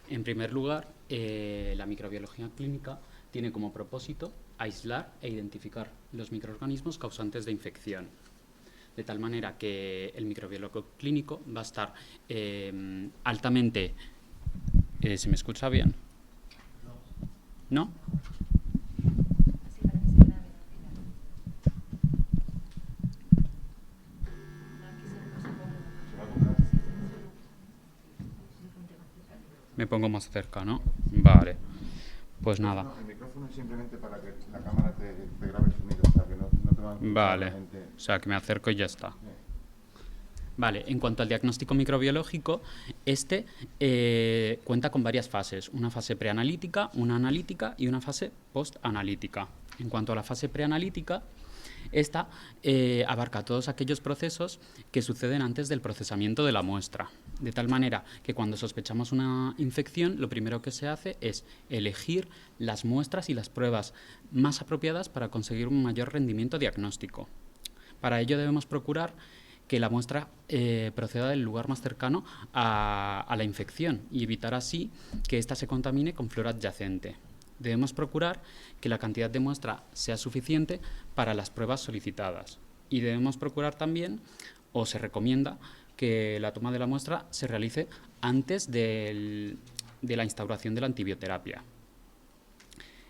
En primer lugar, la microbiología clínica tiene como propósito aislar e identificar los microorganismos causantes de infección, de tal manera que el microbiólogo clínico va a estar altamente... ¿Se me escucha bien? ¿No? Me pongo más cerca, ¿no? Vale. Pues nada. No, el micrófono es simplemente para que la cámara te grabe el sonido, o sea, que no te van a escuchar Vale. la gente. O sea, que me acerco y ya está. Sí. Vale, en cuanto al diagnóstico microbiológico, este cuenta con varias fases, una fase preanalítica, una analítica y una fase postanalítica. En cuanto a la fase preanalítica, esta abarca todos aquellos procesos que suceden antes del procesamiento de la muestra, de tal manera que cuando sospechamos una infección, lo primero que se hace es elegir las muestras y las pruebas más apropiadas para conseguir un mayor rendimiento diagnóstico. Para ello debemos procurar que la muestra proceda del lugar más cercano a la infección y evitar así que ésta se contamine con flora adyacente. Debemos procurar que la cantidad de muestra sea suficiente para las pruebas solicitadas y debemos procurar también, o se recomienda, que la toma de la muestra se realice antes de la instauración de la antibioterapia.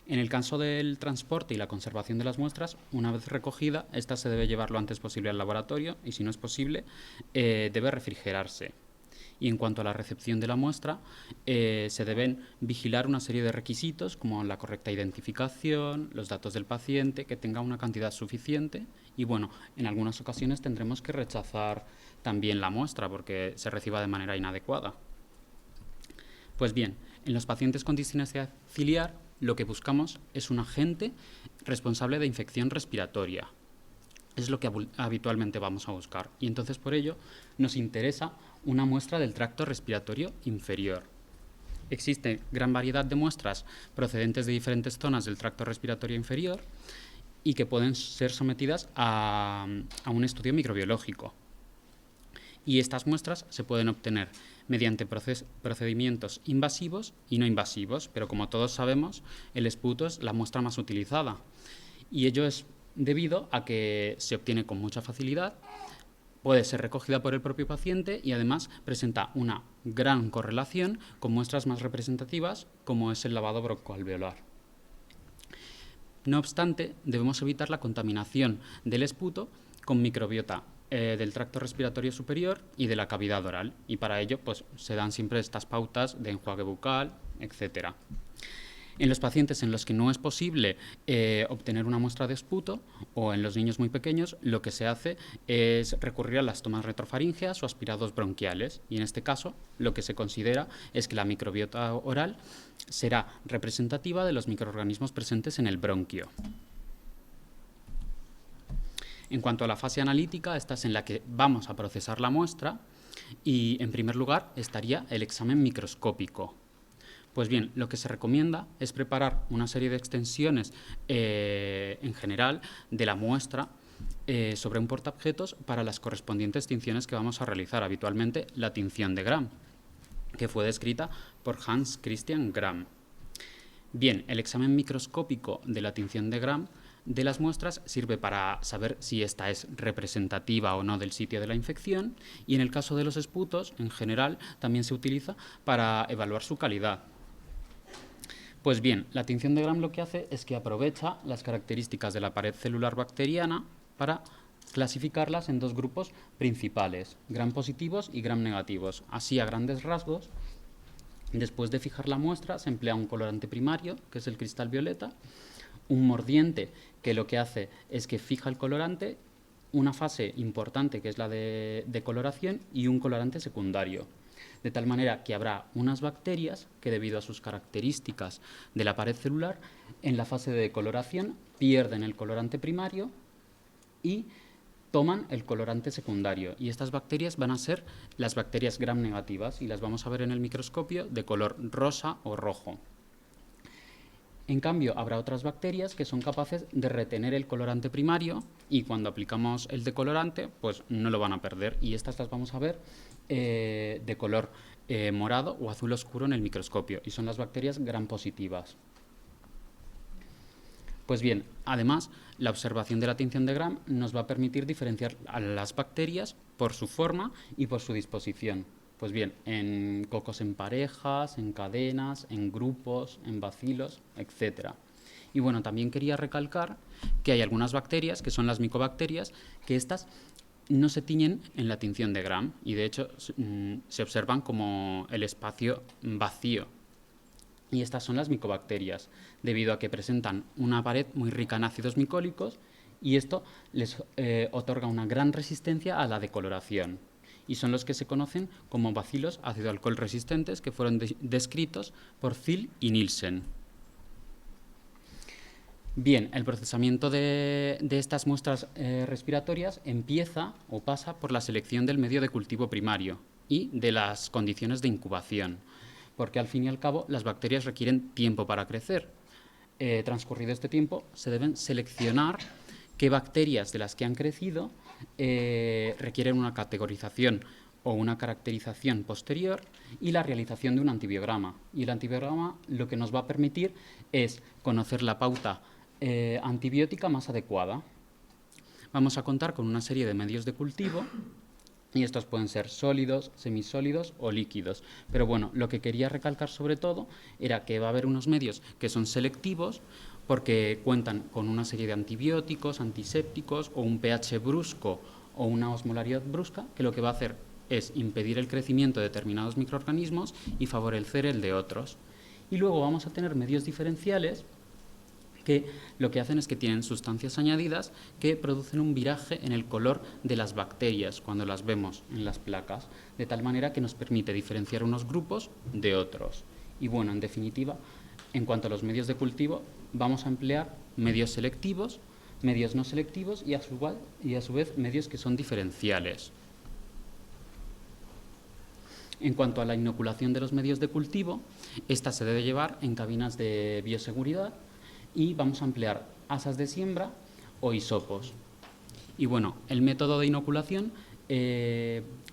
En el caso del transporte y la conservación de las muestras, una vez recogida, esta se debe llevar lo antes posible al laboratorio y, si no es posible, debe refrigerarse. Y en cuanto a la recepción de la muestra, se deben vigilar una serie de requisitos como la correcta identificación, los datos del paciente, que tenga una cantidad suficiente y, bueno, en algunas ocasiones tendremos que rechazar también la muestra porque se reciba de manera inadecuada. Pues bien, en los pacientes con discinesia ciliar lo que buscamos es un agente responsable de infección respiratoria. Es lo que habitualmente vamos a buscar y entonces por ello nos interesa una muestra del tracto respiratorio inferior. Existe gran variedad de muestras procedentes de diferentes zonas del tracto respiratorio inferior y que pueden ser sometidas a un estudio microbiológico. Y estas muestras se pueden obtener mediante procedimientos invasivos y no invasivos, pero como todos sabemos, el esputo es la muestra más utilizada. Y ello es debido a que se obtiene con mucha facilidad, puede ser recogida por el propio paciente y además presenta una gran correlación con muestras más representativas como es el lavado broncoalveolar. No obstante, debemos evitar la contaminación del esputo con microbiota del tracto respiratorio superior y de la cavidad oral, y para ello pues, se dan siempre estas pautas de enjuague bucal, etc. En los pacientes en los que no es posible obtener una muestra de esputo o en los niños muy pequeños, lo que se hace es recurrir a las tomas retrofaríngeas o aspirados bronquiales, y en este caso lo que se considera es que la microbiota oral será representativa de los microorganismos presentes en el bronquio. En cuanto a la fase analítica, esta es en la que vamos a procesar la muestra y, en primer lugar, estaría el examen microscópico. Pues bien, lo que se recomienda es preparar una serie de extensiones en general de la muestra sobre un portaobjetos para las correspondientes tinciones que vamos a realizar, habitualmente la tinción de Gram, que fue descrita por Hans Christian Gram. Bien, el examen microscópico de la tinción de Gram de las muestras sirve para saber si esta es representativa o no del sitio de la infección y en el caso de los esputos, en general, también se utiliza para evaluar su calidad. Pues bien, la tinción de Gram lo que hace es que aprovecha las características de la pared celular bacteriana para clasificarlas en dos grupos principales, Gram positivos y Gram negativos. Así, a grandes rasgos, después de fijar la muestra, se emplea un colorante primario, que es el cristal violeta, un mordiente que lo que hace es que fija el colorante, una fase importante que es la de decoloración y un colorante secundario. De tal manera que habrá unas bacterias que, debido a sus características de la pared celular, en la fase de decoloración pierden el colorante primario y toman el colorante secundario. Y estas bacterias van a ser las bacterias Gram negativas y las vamos a ver en el microscopio de color rosa o rojo. En cambio, habrá otras bacterias que son capaces de retener el colorante primario y cuando aplicamos el decolorante, pues no lo van a perder. Y estas las vamos a ver de color morado o azul oscuro en el microscopio y son las bacterias gram positivas. Pues bien, además, la observación de la tinción de Gram nos va a permitir diferenciar a las bacterias por su forma y por su disposición. Pues bien, en cocos en parejas, en cadenas, en grupos, en bacilos, etc. Y bueno, también quería recalcar que hay algunas bacterias, que son las micobacterias, que estas no se tiñen en la tinción de Gram y de hecho se observan como el espacio vacío. Y estas son las micobacterias, debido a que presentan una pared muy rica en ácidos micólicos y esto les otorga una gran resistencia a la decoloración. Y son los que se conocen como bacilos ácido-alcohol resistentes que fueron descritos por Thiel y Nielsen. Bien, el procesamiento de estas muestras respiratorias empieza o pasa por la selección del medio de cultivo primario y de las condiciones de incubación, porque al fin y al cabo las bacterias requieren tiempo para crecer. Transcurrido este tiempo, se deben seleccionar qué bacterias de las que han crecido requieren una categorización o una caracterización posterior y la realización de un antibiograma. Y el antibiograma lo que nos va a permitir es conocer la pauta antibiótica más adecuada. Vamos a contar con una serie de medios de cultivo y estos pueden ser sólidos, semisólidos o líquidos. Pero bueno, lo que quería recalcar sobre todo era que va a haber unos medios que son selectivos porque cuentan con una serie de antibióticos, antisépticos o un pH brusco o una osmolaridad brusca que lo que va a hacer es impedir el crecimiento de determinados microorganismos y favorecer el de otros. Y luego vamos a tener medios diferenciales que lo que hacen es que tienen sustancias añadidas que producen un viraje en el color de las bacterias cuando las vemos en las placas, de tal manera que nos permite diferenciar unos grupos de otros. Y bueno, en definitiva, en cuanto a los medios de cultivo, vamos a emplear medios selectivos, medios no selectivos y a su vez medios que son diferenciales. En cuanto a la inoculación de los medios de cultivo, esta se debe llevar en cabinas de bioseguridad y vamos a emplear asas de siembra o hisopos. Y bueno, el método de inoculación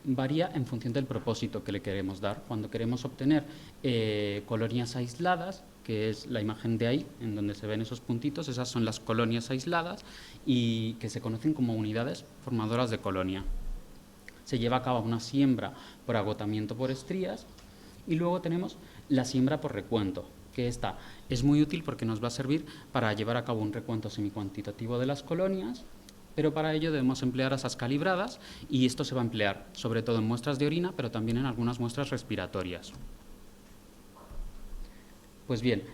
varía en función del propósito que le queremos dar. Cuando queremos obtener colonias aisladas, que es la imagen de ahí, en donde se ven esos puntitos, esas son las colonias aisladas y que se conocen como unidades formadoras de colonia. Se lleva a cabo una siembra por agotamiento por estrías y luego tenemos la siembra por recuento, que esta es muy útil porque nos va a servir para llevar a cabo un recuento semicuantitativo de las colonias, pero para ello debemos emplear asas calibradas y esto se va a emplear sobre todo en muestras de orina, pero también en algunas muestras respiratorias. Pues bien,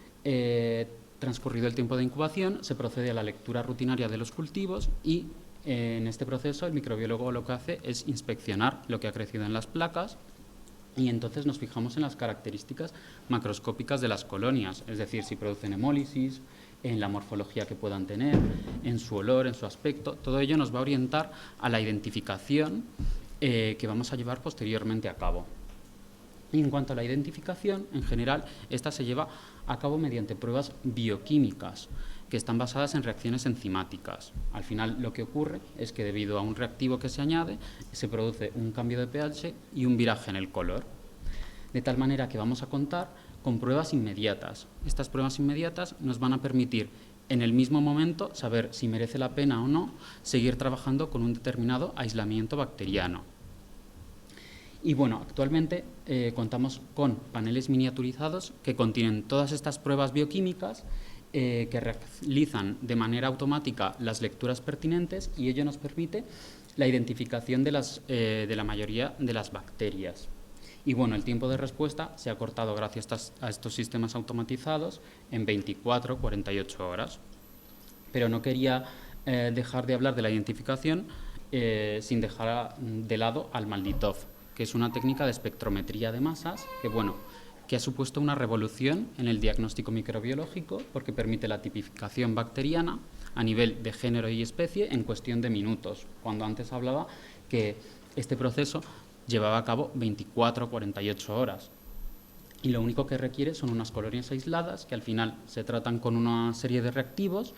transcurrido el tiempo de incubación, se procede a la lectura rutinaria de los cultivos y en este proceso el microbiólogo lo que hace es inspeccionar lo que ha crecido en las placas y entonces nos fijamos en las características macroscópicas de las colonias, es decir, si producen hemólisis, en la morfología que puedan tener, en su olor, en su aspecto. Todo ello nos va a orientar a la identificación que vamos a llevar posteriormente a cabo. Y en cuanto a la identificación, en general, esta se lleva a cabo mediante pruebas bioquímicas, que están basadas en reacciones enzimáticas. Al final, lo que ocurre es que debido a un reactivo que se añade, se produce un cambio de pH y un viraje en el color. De tal manera que vamos a contar con pruebas inmediatas. Estas pruebas inmediatas nos van a permitir, en el mismo momento, saber si merece la pena o no seguir trabajando con un determinado aislamiento bacteriano. Y bueno, actualmente contamos con paneles miniaturizados que contienen todas estas pruebas bioquímicas que realizan de manera automática las lecturas pertinentes y ello nos permite la identificación de la mayoría de las bacterias. Y bueno, el tiempo de respuesta se ha cortado gracias a estos sistemas automatizados en 24-48 horas. Pero no quería dejar de hablar de la identificación sin dejar de lado al Malditov, que es una técnica de espectrometría de masas que ha supuesto una revolución en el diagnóstico microbiológico porque permite la tipificación bacteriana a nivel de género y especie en cuestión de minutos, cuando antes hablaba que este proceso llevaba a cabo 24 o 48 horas. y lo único que requiere son unas colonias aisladas que al final se tratan con una serie de reactivos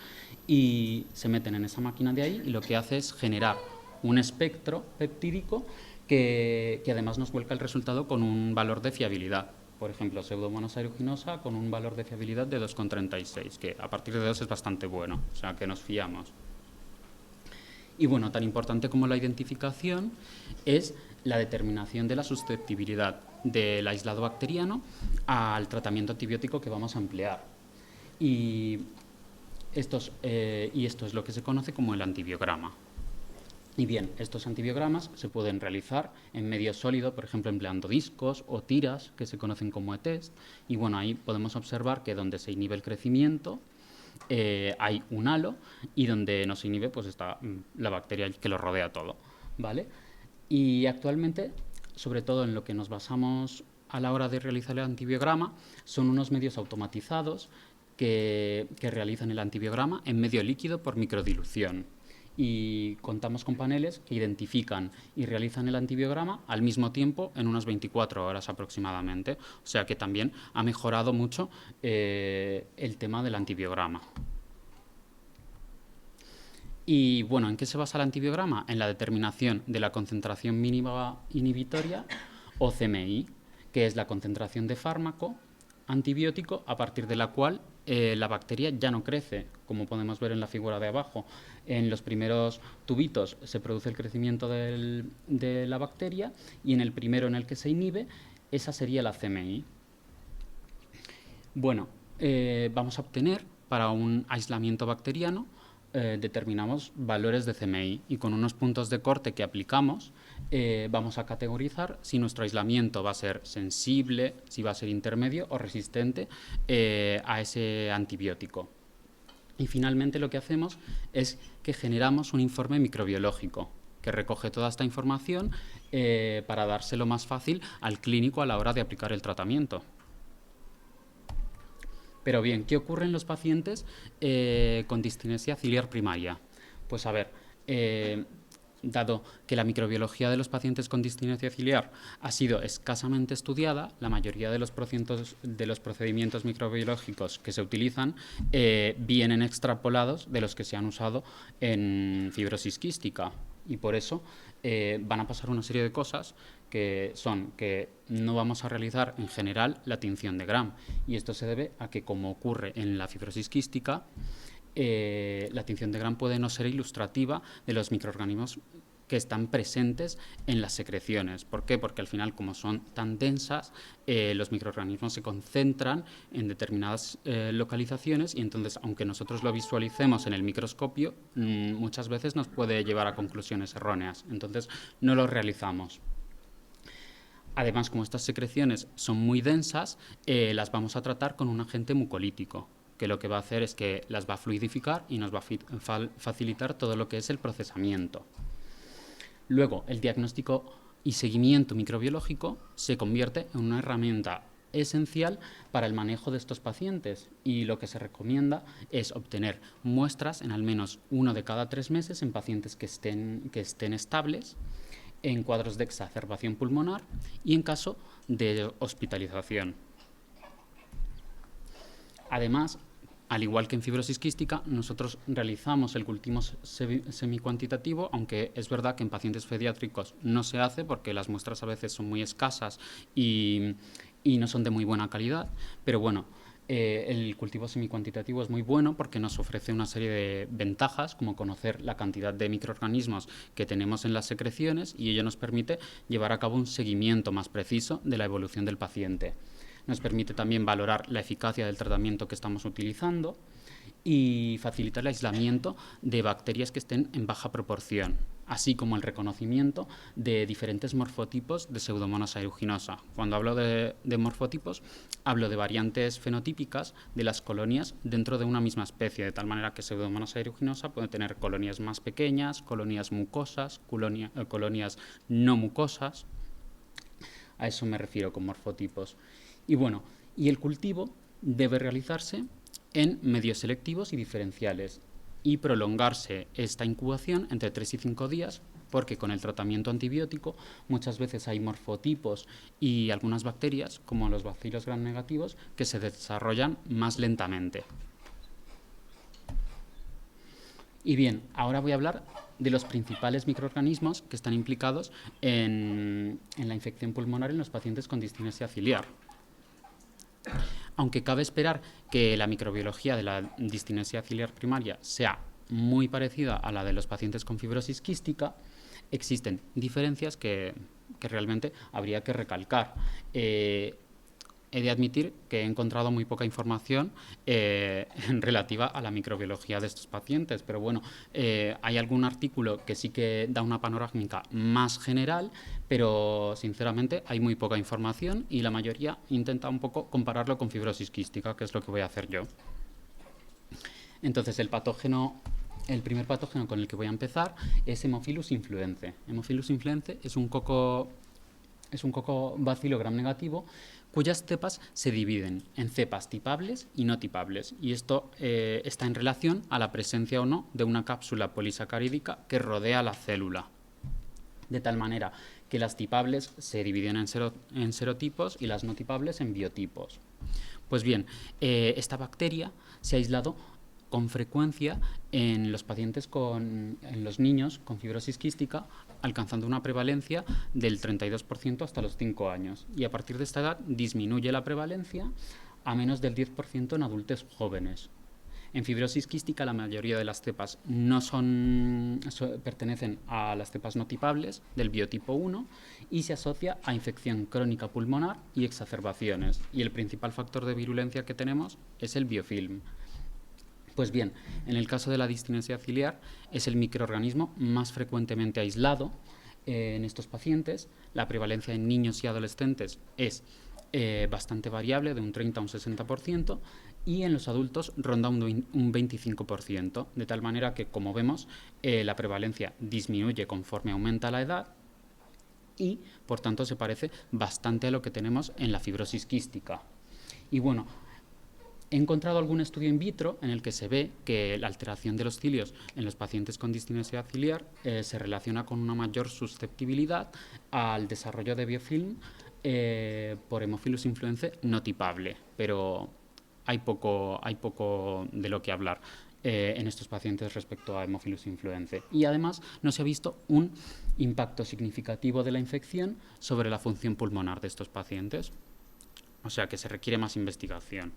y se meten en esa máquina de ahí, y lo que hace es generar un espectro peptídico que además nos vuelca el resultado con un valor de fiabilidad. Por ejemplo, Pseudomonas aeruginosa con un valor de fiabilidad de 2,36, que a partir de 2 es bastante bueno, o sea que nos fiamos. Y bueno, tan importante como la identificación es la determinación de la susceptibilidad del aislado bacteriano al tratamiento antibiótico que vamos a emplear. Y esto es lo que se conoce como el antibiograma. Y bien, estos antibiogramas se pueden realizar en medio sólido, por ejemplo, empleando discos o tiras, que se conocen como E-test. Y bueno, ahí podemos observar que donde se inhibe el crecimiento hay un halo, y donde no se inhibe pues está la bacteria que lo rodea todo, ¿vale? Y actualmente, sobre todo en lo que nos basamos a la hora de realizar el antibiograma, son unos medios automatizados que realizan el antibiograma en medio líquido por microdilución. Y contamos con paneles que identifican y realizan el antibiograma al mismo tiempo en unas 24 horas aproximadamente. O sea que también ha mejorado mucho el tema del antibiograma. Y bueno, ¿en qué se basa el antibiograma? En la determinación de la concentración mínima inhibitoria, o CMI, que es la concentración de fármaco antibiótico a partir de la cual la bacteria ya no crece, como podemos ver en la figura de abajo. En los primeros tubitos se produce el crecimiento de la bacteria, y en el primero en el que se inhibe, esa sería la CMI. Bueno, vamos a obtener para un aislamiento bacteriano, determinamos valores de CMI, y con unos puntos de corte que aplicamos vamos a categorizar si nuestro aislamiento va a ser sensible, si va a ser intermedio o resistente a ese antibiótico. Y finalmente lo que hacemos es que generamos un informe microbiológico que recoge toda esta información para dárselo más fácil al clínico a la hora de aplicar el tratamiento. Pero bien, ¿qué ocurre en los pacientes con distinesia ciliar primaria? Pues a ver, dado que la microbiología de los pacientes con distinesia ciliar ha sido escasamente estudiada, la mayoría de los procedimientos microbiológicos que se utilizan vienen extrapolados de los que se han usado en fibrosis quística, y por eso van a pasar una serie de cosas que son que no vamos a realizar en general la tinción de Gram, y esto se debe a que, como ocurre en la fibrosis quística, la tinción de Gram puede no ser ilustrativa de los microorganismos que están presentes en las secreciones. ¿Por qué? Porque al final, como son tan densas, los microorganismos se concentran en determinadas localizaciones, y entonces, aunque nosotros lo visualicemos en el microscopio, muchas veces nos puede llevar a conclusiones erróneas. Entonces, no lo realizamos. Además, como estas secreciones son muy densas, las vamos a tratar con un agente mucolítico, que lo que va a hacer es que las va a fluidificar y nos va a facilitar todo lo que es el procesamiento. Luego, el diagnóstico y seguimiento microbiológico se convierte en una herramienta esencial para el manejo de estos pacientes, y lo que se recomienda es obtener muestras en al menos 1 de cada 3 meses en pacientes que estén estables, en cuadros de exacerbación pulmonar y en caso de hospitalización. Además, al igual que en fibrosis quística, nosotros realizamos el cultivo semicuantitativo, aunque es verdad que en pacientes pediátricos no se hace porque las muestras a veces son muy escasas y no son de muy buena calidad, pero bueno, el cultivo semicuantitativo es muy bueno porque nos ofrece una serie de ventajas, como conocer la cantidad de microorganismos que tenemos en las secreciones, y ello nos permite llevar a cabo un seguimiento más preciso de la evolución del paciente. Nos permite también valorar la eficacia del tratamiento que estamos utilizando y facilita el aislamiento de bacterias que estén en baja proporción, así como el reconocimiento de diferentes morfotipos de Pseudomonas aeruginosa. Cuando hablo de morfotipos, hablo de variantes fenotípicas de las colonias dentro de una misma especie, de tal manera que Pseudomonas aeruginosa puede tener colonias más pequeñas, colonias mucosas, colonias no mucosas. A eso me refiero con morfotipos. Y bueno, y el cultivo debe realizarse en medios selectivos y diferenciales, y prolongarse esta incubación entre 3 y 5 días porque con el tratamiento antibiótico muchas veces hay morfotipos y algunas bacterias, como los bacilos gram negativos, que se desarrollan más lentamente. Y bien, ahora voy a hablar de los principales microorganismos que están implicados en la infección pulmonar en los pacientes con distinesia ciliar. Aunque cabe esperar que la microbiología de la distinesia ciliar primaria sea muy parecida a la de los pacientes con fibrosis quística, existen diferencias que realmente habría que recalcar. He de admitir que he encontrado muy poca información relativa a la microbiología de estos pacientes, pero bueno, hay algún artículo que sí que da una panorámica más general, pero sinceramente hay muy poca información y la mayoría intenta un poco compararlo con fibrosis quística, que es lo que voy a hacer yo. Entonces, el primer patógeno con el que voy a empezar es Haemophilus influenzae. Haemophilus influenzae es un coco bacilo gram negativo cuyas cepas se dividen en cepas tipables y no tipables, y esto está en relación a la presencia o no de una cápsula polisacarídica que rodea la célula, de tal manera que las tipables se dividen en serotipos y las no tipables en biotipos. Pues bien, esta bacteria se ha aislado con frecuencia en los pacientes en los niños con fibrosis quística, alcanzando una prevalencia del 32% hasta los 5 años. Y a partir de esta edad disminuye la prevalencia a menos del 10% en adultos jóvenes. En fibrosis quística la mayoría de las cepas pertenecen a las cepas no tipables del biotipo 1 y se asocia a infección crónica pulmonar y exacerbaciones. Y el principal factor de virulencia que tenemos es el biofilm. Pues bien, en el caso de la distinesia ciliar es el microorganismo más frecuentemente aislado en estos pacientes. La prevalencia en niños y adolescentes es bastante variable, de un 30 a un 60%, y en los adultos ronda un 25%, de tal manera que, como vemos, la prevalencia disminuye conforme aumenta la edad y, por tanto, se parece bastante a lo que tenemos en la fibrosis quística. Y bueno, he encontrado algún estudio in vitro en el que se ve que la alteración de los cilios en los pacientes con distinesia ciliar se relaciona con una mayor susceptibilidad al desarrollo de biofilm por Haemophilus influenzae no tipable, pero hay poco de lo que hablar en estos pacientes respecto a Haemophilus influenzae. Y además no se ha visto un impacto significativo de la infección sobre la función pulmonar de estos pacientes, o sea que se requiere más investigación.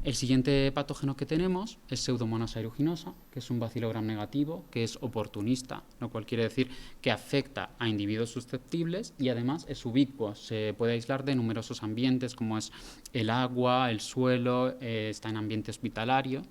El siguiente patógeno que tenemos es Pseudomonas aeruginosa, que es un bacilo gram negativo, que es oportunista, lo cual quiere decir que afecta a individuos susceptibles y además es ubicuo, se puede aislar de numerosos ambientes como es el agua, el suelo, está en ambiente hospitalario.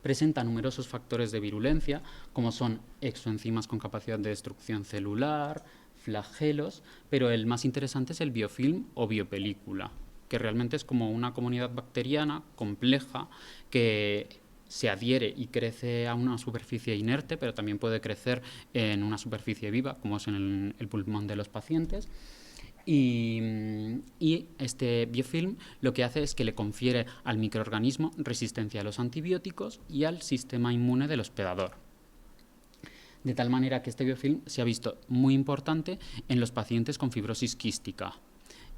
Presenta numerosos factores de virulencia, como son exoenzimas con capacidad de destrucción celular, flagelos, pero el más interesante es el biofilm o biopelícula, que realmente es como una comunidad bacteriana compleja que se adhiere y crece a una superficie inerte, pero también puede crecer en una superficie viva, como es en el pulmón de los pacientes. Y este biofilm lo que hace es que le confiere al microorganismo resistencia a los antibióticos y al sistema inmune del hospedador. De tal manera que este biofilm se ha visto muy importante en los pacientes con fibrosis quística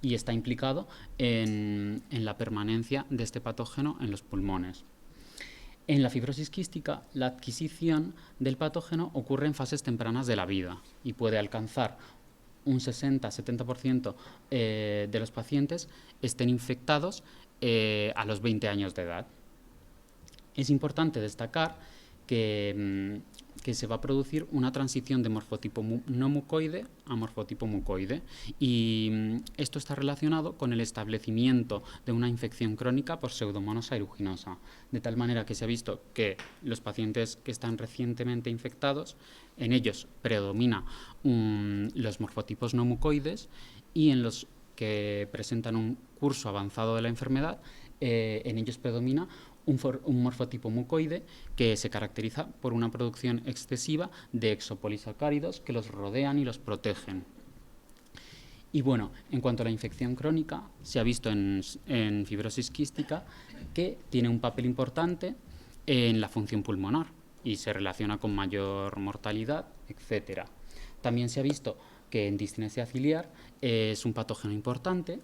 y está implicado en la permanencia de este patógeno en los pulmones. En la fibrosis quística, la adquisición del patógeno ocurre en fases tempranas de la vida y puede alcanzar un 60-70% de los pacientes estén infectados a los 20 años de edad. Es importante destacar que se va a producir una transición de morfotipo no mucoide a morfotipo mucoide y esto está relacionado con el establecimiento de una infección crónica por Pseudomonas aeruginosa, de tal manera que se ha visto que los pacientes que están recientemente infectados, en ellos predomina los morfotipos no mucoides y en los que presentan un curso avanzado de la enfermedad, en ellos predomina un morfotipo mucoide que se caracteriza por una producción excesiva de exopolisacáridos que los rodean y los protegen. Y bueno, en cuanto a la infección crónica, se ha visto en fibrosis quística que tiene un papel importante en la función pulmonar, y se relaciona con mayor mortalidad, etcétera. También se ha visto que en discinesia ciliar es un patógeno importante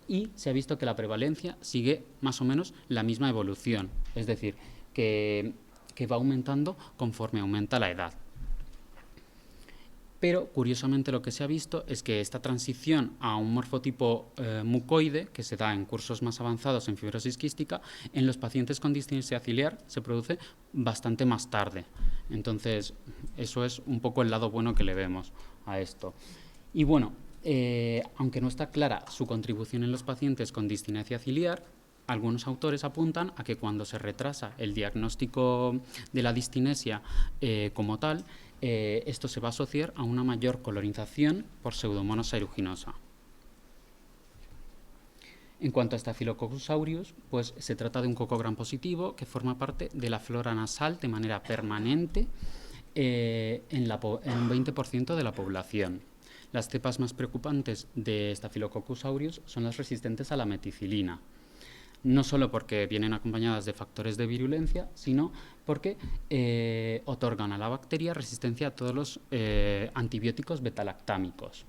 y se ha visto que la prevalencia sigue más o menos la misma evolución, es decir, que va aumentando conforme aumenta la edad. Pero, curiosamente, lo que se ha visto es que esta transición a un morfotipo mucoide, que se da en cursos más avanzados en fibrosis quística, en los pacientes con discinesia ciliar se produce bastante más tarde. Entonces, eso es un poco el lado bueno que le vemos a esto. Y bueno, aunque no está clara su contribución en los pacientes con discinesia ciliar, algunos autores apuntan a que cuando se retrasa el diagnóstico de la discinesia como tal, esto se va a asociar a una mayor colonización por Pseudomonas aeruginosa. En cuanto a Staphylococcus aureus, pues se trata de un coco gram positivo que forma parte de la flora nasal de manera permanente en un 20% de la población. Las cepas más preocupantes de Staphylococcus aureus son las resistentes a la meticilina, no solo porque vienen acompañadas de factores de virulencia, sino porque otorgan a la bacteria resistencia a todos los antibióticos betalactámicos.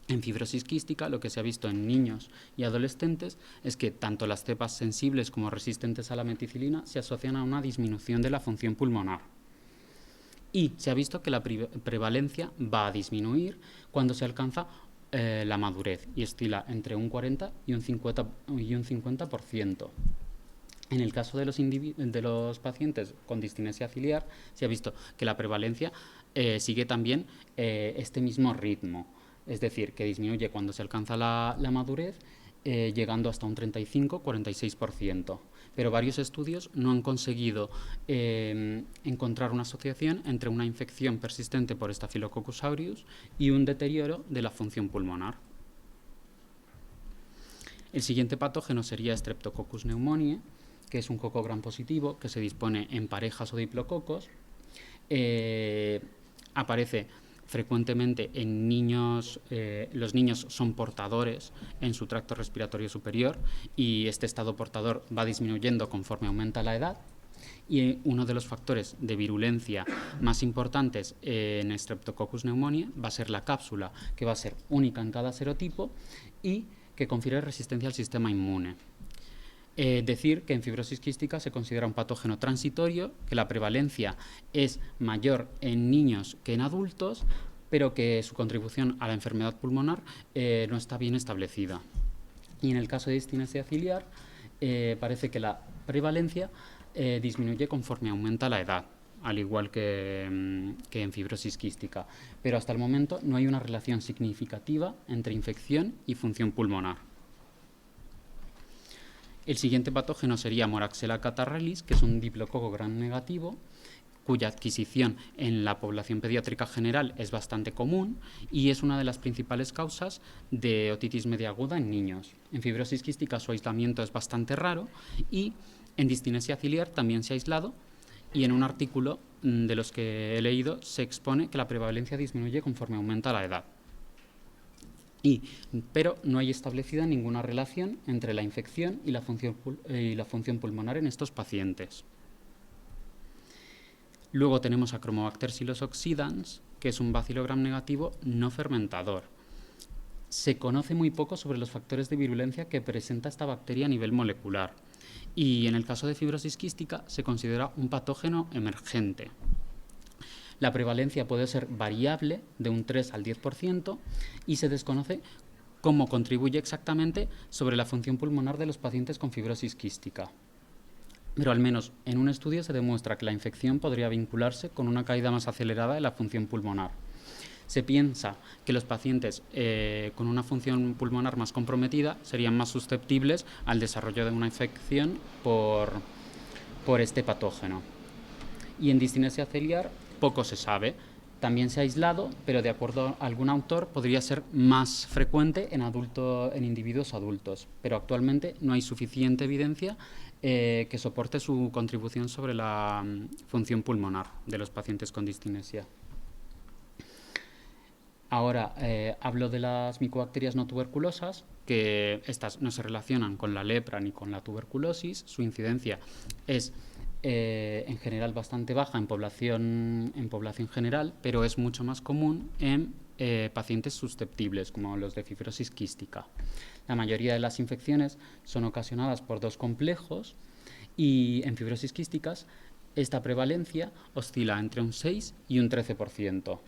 En fibrosis quística, lo que se ha visto en niños y adolescentes es que tanto las cepas sensibles como resistentes a la meticilina se asocian a una disminución de la función pulmonar. Y se ha visto que la prevalencia va a disminuir cuando se alcanza la madurez y oscila entre un 40 y un 50%. En el caso de los pacientes con discinesia ciliar, se ha visto que la prevalencia sigue también este mismo ritmo, es decir, que disminuye cuando se alcanza la madurez, llegando hasta un 35-46%. Pero varios estudios no han conseguido encontrar una asociación entre una infección persistente por Staphylococcus aureus y un deterioro de la función pulmonar. El siguiente patógeno sería Streptococcus pneumoniae, que es un coco gram positivo que se dispone en parejas o diplococos. Aparece frecuentemente en niños, los niños son portadores en su tracto respiratorio superior y este estado portador va disminuyendo conforme aumenta la edad. Y uno de los factores de virulencia más importantes en Streptococcus pneumoniae va a ser la cápsula, que va a ser única en cada serotipo y que confiere resistencia al sistema inmune. Decir que en fibrosis quística se considera un patógeno transitorio, que la prevalencia es mayor en niños que en adultos, pero que su contribución a la enfermedad pulmonar no está bien establecida. Y en el caso de discinesia ciliar, parece que la prevalencia disminuye conforme aumenta la edad, al igual que en fibrosis quística. Pero hasta el momento no hay una relación significativa entre infección y función pulmonar. El siguiente patógeno sería Moraxella catarrhalis, que es un diplococo gram negativo, cuya adquisición en la población pediátrica general es bastante común y es una de las principales causas de otitis media aguda en niños. En fibrosis quística su aislamiento es bastante raro y en discinesia ciliar también se ha aislado, y en un artículo de los que he leído se expone que la prevalencia disminuye conforme aumenta la edad. Pero no hay establecida ninguna relación entre la infección y la función pulmonar en estos pacientes. Luego tenemos a Chromobacter psilosoxidans, que es un bacilo gram negativo no fermentador. Se conoce muy poco sobre los factores de virulencia que presenta esta bacteria a nivel molecular, y en el caso de fibrosis quística se considera un patógeno emergente. La prevalencia puede ser variable de un 3 al 10% y se desconoce cómo contribuye exactamente sobre la función pulmonar de los pacientes con fibrosis quística. Pero al menos en un estudio se demuestra que la infección podría vincularse con una caída más acelerada de la función pulmonar. Se piensa que los pacientes con una función pulmonar más comprometida serían más susceptibles al desarrollo de una infección por este patógeno. Y en discinesia ciliar poco se sabe. También se ha aislado, pero de acuerdo a algún autor podría ser más frecuente en individuos adultos, pero actualmente no hay suficiente evidencia que soporte su contribución sobre la función pulmonar de los pacientes con discinesia. Ahora hablo de las micobacterias no tuberculosas, que estas no se relacionan con la lepra ni con la tuberculosis. Su incidencia es en general bastante baja en población general, pero es mucho más común en pacientes susceptibles, como los de fibrosis quística. La mayoría de las infecciones son ocasionadas por dos complejos y en fibrosis quísticas esta prevalencia oscila entre un 6 y un 13%,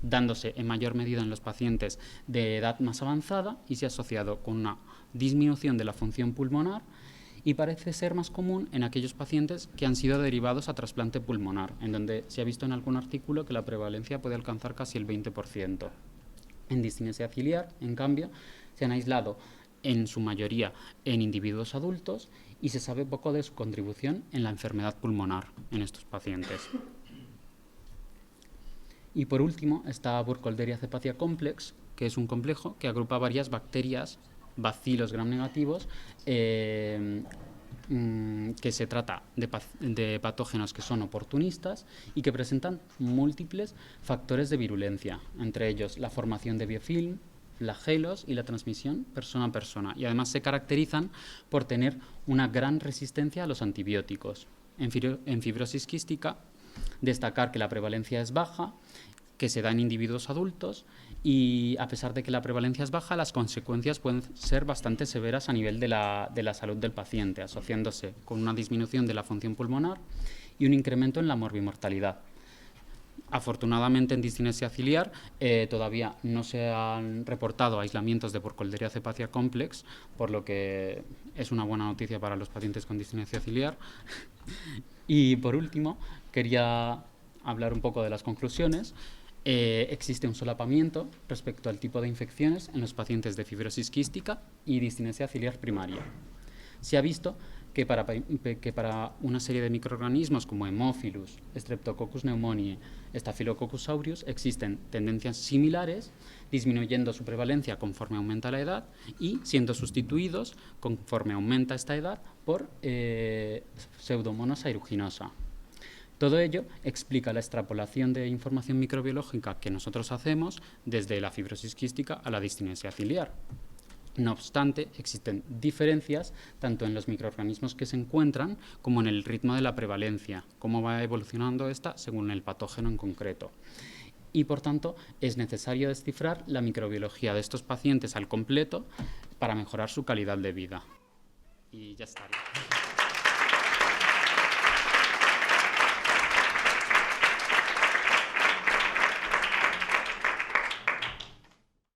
dándose en mayor medida en los pacientes de edad más avanzada y se ha asociado con una disminución de la función pulmonar, y parece ser más común en aquellos pacientes que han sido derivados a trasplante pulmonar, en donde se ha visto en algún artículo que la prevalencia puede alcanzar casi el 20%. En discinesia ciliar, en cambio, se han aislado en su mayoría en individuos adultos y se sabe poco de su contribución en la enfermedad pulmonar en estos pacientes. Y por último está Burkholderia cepacia complex, que es un complejo que agrupa varias bacterias, bacilos gram negativos, que se trata de patógenos que son oportunistas y que presentan múltiples factores de virulencia, entre ellos la formación de biofilm, flagelos y la transmisión persona a persona. Y además se caracterizan por tener una gran resistencia a los antibióticos. En fibrosis quística, destacar que la prevalencia es baja, que se da en individuos adultos y a pesar de que la prevalencia es baja, las consecuencias pueden ser bastante severas a nivel de la salud del paciente, asociándose con una disminución de la función pulmonar y un incremento en la morbimortalidad. Afortunadamente en discinesia ciliar todavía no se han reportado aislamientos de Burkholderia cepacia complex, por lo que es una buena noticia para los pacientes con discinesia ciliar. Y por último, quería hablar un poco de las conclusiones. Existe un solapamiento respecto al tipo de infecciones en los pacientes de fibrosis quística y discinesia ciliar primaria. Se ha visto que para una serie de microorganismos como Haemophilus, Streptococcus pneumoniae, Staphylococcus aureus existen tendencias similares, disminuyendo su prevalencia conforme aumenta la edad y siendo sustituidos conforme aumenta esta edad por Pseudomonas aeruginosa. Todo ello explica la extrapolación de información microbiológica que nosotros hacemos desde la fibrosis quística a la discinesia ciliar. No obstante, existen diferencias tanto en los microorganismos que se encuentran como en el ritmo de la prevalencia, cómo va evolucionando esta según el patógeno en concreto. Y, por tanto, es necesario descifrar la microbiología de estos pacientes al completo para mejorar su calidad de vida. Y ya estaría.